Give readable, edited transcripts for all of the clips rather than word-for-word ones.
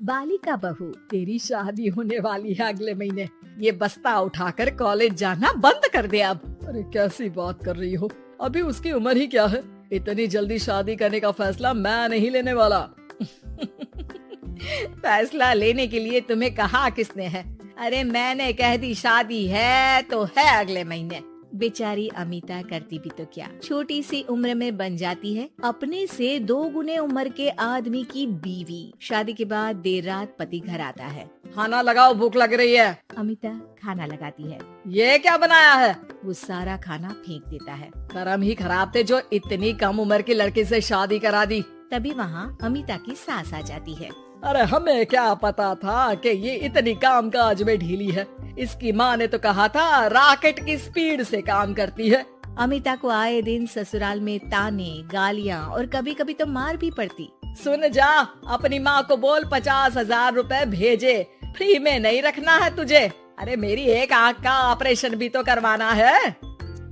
बालिका बहू, तेरी शादी होने वाली है अगले महीने। ये बस्ता उठाकर कॉलेज जाना बंद कर दे अब। अरे कैसी बात कर रही हो, अभी उसकी उम्र ही क्या है। इतनी जल्दी शादी करने का फैसला मैं नहीं लेने वाला। फैसला लेने के लिए तुम्हें कहा किसने है? अरे मैंने कह दी शादी है तो है अगले महीने। बेचारी अमिता करती भी तो क्या, छोटी सी उम्र में बन जाती है अपने से 2 गुने उम्र के आदमी की बीवी। शादी के बाद देर रात पति घर आता है। खाना लगाओ, भूख लग रही है। अमिता खाना लगाती है। ये क्या बनाया है? वो सारा खाना फेंक देता है। कर्म ही खराब थे जो इतनी कम उम्र के लड़के से शादी करा दी। तभी वहाँ अमिता की सास आ जाती है। अरे हमें क्या पता था कि ये इतनी कामकाज में ढीली है। इसकी माँ ने तो कहा था रॉकेट की स्पीड से काम करती है। अमिता को आए दिन ससुराल में ताने, गालियाँ और कभी कभी तो मार भी पड़ती। सुन जा, अपनी माँ को बोल 50,000 रुपए भेजे, फ्री में नहीं रखना है तुझे। अरे मेरी एक आँख का ऑपरेशन भी तो करवाना है।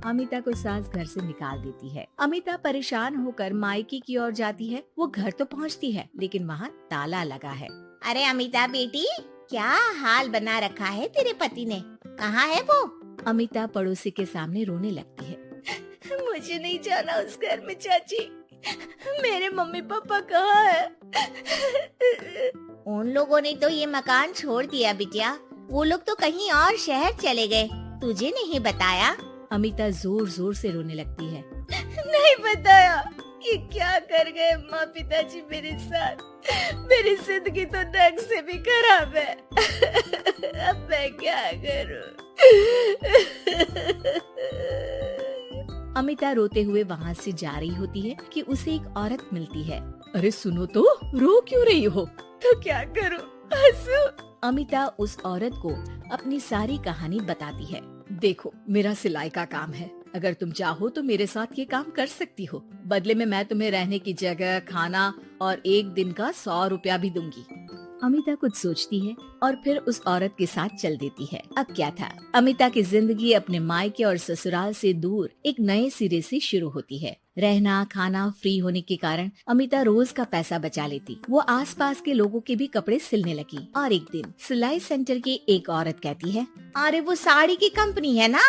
अमिता को सास घर से निकाल देती है। अमिता परेशान होकर मायके की ओर जाती है। वो घर तो पहुंचती है लेकिन वहाँ ताला लगा है। अरे अमिता बेटी, क्या हाल बना रखा है तेरे पति ने? कहाँ है वो? अमिता पड़ोसी के सामने रोने लगती है। मुझे नहीं जाना उस घर में चाची। मेरे मम्मी पापा कहाँ है? उन लोगों ने तो ये मकान छोड़ दिया बिटिया। वो लोग तो कहीं और शहर चले गए। तुझे नहीं बताया? अमिता जोर जोर से रोने लगती है। नहीं बताया। ये क्या कर गए माँ पिताजी मेरे साथ। मेरी जिंदगी तो ढंग से भी खराब है। अब मैं क्या करूँ? अमिता रोते हुए वहाँ से जा रही होती है कि उसे एक औरत मिलती है। अरे सुनो तो, रो क्यों रही हो? तो क्या करूँ? हंसू? अमिता उस औरत को अपनी सारी कहानी बताती है। देखो, मेरा सिलाई का काम है। अगर तुम चाहो तो मेरे साथ ये काम कर सकती हो। बदले में मैं तुम्हें रहने की जगह, खाना और 1 दिन का 100 रुपया भी दूंगी। अमिता कुछ सोचती है और फिर उस औरत के साथ चल देती है। अब क्या था, अमिता की जिंदगी अपने मायके और ससुराल से दूर एक नए सिरे से शुरू होती है। रहना खाना फ्री होने के कारण अमिता रोज का पैसा बचा लेती। वो आसपास के लोगों के भी कपड़े सिलने लगी। और एक दिन सिलाई सेंटर की एक औरत कहती है, अरे वो साड़ी की कंपनी है ना,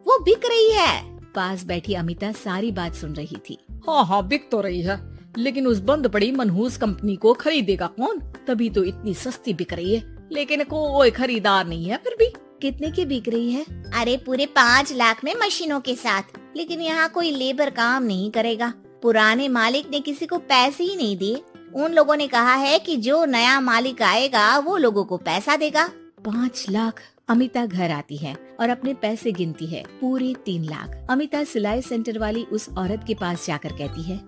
वो बिक रही है। पास बैठी अमिता सारी बात सुन रही थी। हाँ, बिक तो रही है, लेकिन उस बंद पड़ी मनहूस कंपनी को खरीदेगा कौन? तभी तो इतनी सस्ती बिक रही है, लेकिन कोई खरीदार नहीं है। फिर भी कितने की बिक रही है? अरे पूरे 5 लाख में मशीनों के साथ। लेकिन यहाँ कोई लेबर काम नहीं करेगा। पुराने मालिक ने किसी को पैसे ही नहीं दिए। उन लोगों ने कहा है कि जो नया मालिक आएगा वो लोगों को पैसा देगा। 5 लाख। अमिता घर आती है और अपने पैसे गिनती है। पूरे 3 लाख। अमिता सिलाई सेंटर वाली उस औरत के पास जाकर कहती है,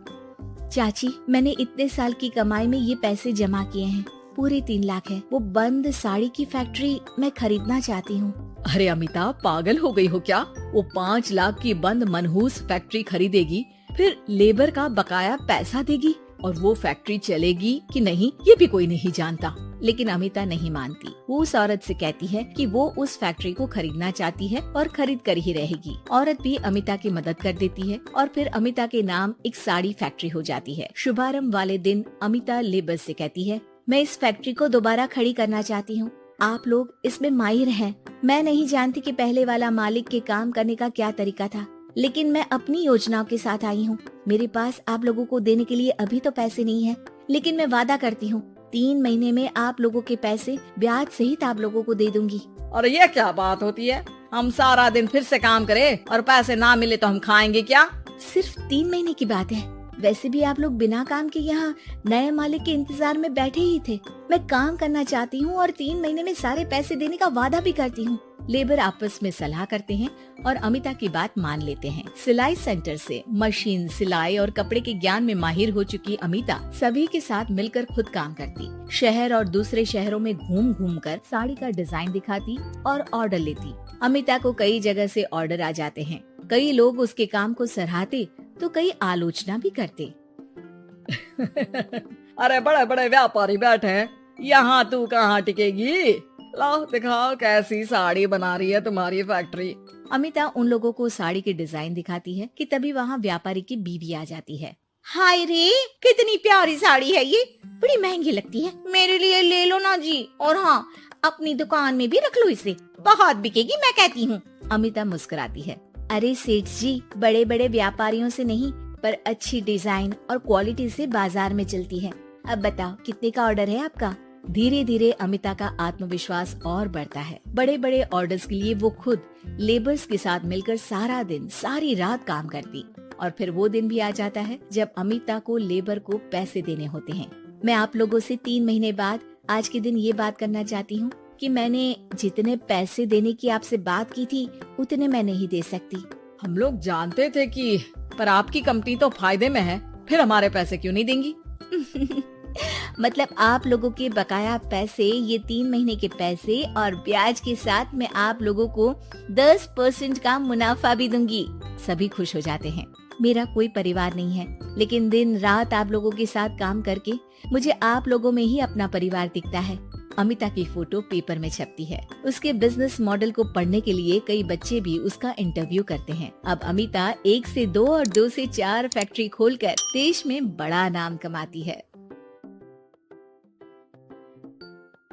चाची, मैंने इतने साल की कमाई में ये पैसे जमा किए हैं। पूरे 3 लाख है। वो बंद साड़ी की फैक्ट्री मैं खरीदना चाहती हूँ। अरे अमिता, पागल हो गई हो क्या? वो 5 लाख की बंद मनहूस फैक्ट्री खरीदेगी, फिर लेबर का बकाया पैसा देगी, और वो फैक्ट्री चलेगी कि नहीं ये भी कोई नहीं जानता। लेकिन अमिता नहीं मानती। वो उस औरत से कहती है कि वो उस फैक्ट्री को खरीदना चाहती है और खरीद कर ही रहेगी। औरत भी अमिता की मदद कर देती है और फिर अमिता के नाम एक साड़ी फैक्ट्री हो जाती है। शुभारंभ वाले दिन अमिता लेबर से कहती है, मैं इस फैक्ट्री को दोबारा खड़ी करना चाहती हूँ। आप लोग इसमें माहिर हैं। मैं नहीं जानती कि पहले वाला मालिक के काम करने का क्या तरीका था, लेकिन मैं अपनी योजनाओं के साथ आई हूँ। मेरे पास आप लोगों को देने के लिए अभी तो पैसे नहीं है, लेकिन मैं वादा करती हूँ 3 महीने में आप लोगों के पैसे ब्याज सहित आप लोगों को दे दूंगी। और ये क्या बात होती है? हम सारा दिन फिर से काम करें और पैसे ना मिले तो हम खाएंगे क्या? सिर्फ 3 महीने की बात है। वैसे भी आप लोग बिना काम के यहाँ नए मालिक के इंतजार में बैठे ही थे। मैं काम करना चाहती हूँ और 3 महीने में सारे पैसे देने का वादा भी करती हूँ। लेबर आपस में सलाह करते हैं और अमिता की बात मान लेते हैं। सिलाई सेंटर से मशीन, सिलाई और कपड़े के ज्ञान में माहिर हो चुकी अमिता सभी के साथ मिलकर खुद काम करती। शहर और दूसरे शहरों में घूम घूम कर साड़ी का डिजाइन दिखाती और ऑर्डर लेती। अमिता को कई जगह से ऑर्डर आ जाते हैं। कई लोग उसके काम को सराहते तो कई आलोचना भी करते। अरे बड़े बड़े व्यापारी बैठे हैं, यहाँ तू कहाँ टिकेगी? लाओ दिखाओ कैसी साड़ी बना रही है तुम्हारी फैक्ट्री। अमिता उन लोगों को साड़ी के डिजाइन दिखाती है कि तभी वहाँ व्यापारी की बीवी आ जाती है। हाय रे, कितनी प्यारी साड़ी है ये। बड़ी महंगी लगती है, मेरे लिए ले लो ना जी। और हाँ, अपनी दुकान में भी रख लो इसे, बहुत बिकेगी मैं कहती हूँ। अमिता मुस्कुराती है। अरे सेठ जी, बड़े बड़े व्यापारियों से नहीं, पर अच्छी डिजाइन और क्वालिटी से बाजार में चलती है। अब बताओ कितने का ऑर्डर है आपका? धीरे धीरे अमिता का आत्मविश्वास और बढ़ता है। बड़े बड़े ऑर्डर्स के लिए वो खुद लेबर्स के साथ मिलकर सारा दिन सारी रात काम करती। और फिर वो दिन भी आ जाता है जब अमिता को लेबर को पैसे देने होते हैं। मैं आप लोगों से 3 महीने बाद आज के दिन ये बात करना चाहती हूँ कि मैंने जितने पैसे देने की आपसे बात की थी उतने मैं नहीं दे सकती। हम लोग जानते थे कि पर आपकी कंपनी तो फायदे में है, फिर हमारे पैसे क्यों नहीं देंगी? मतलब आप लोगों के बकाया पैसे, ये 3 महीने के पैसे और ब्याज के साथ मैं आप लोगों को 10% का मुनाफा भी दूंगी। सभी खुश हो जाते हैं। मेरा कोई परिवार नहीं है, लेकिन दिन रात आप लोगों के साथ काम करके मुझे आप लोगों में ही अपना परिवार दिखता है। अमिता की फोटो पेपर में छपती है। उसके बिजनेस मॉडल को पढ़ने के लिए कई बच्चे भी उसका इंटरव्यू करते हैं। अब अमिता 1 से 2 और 2 से 4 फैक्ट्री खोलकर देश में बड़ा नाम कमाती है।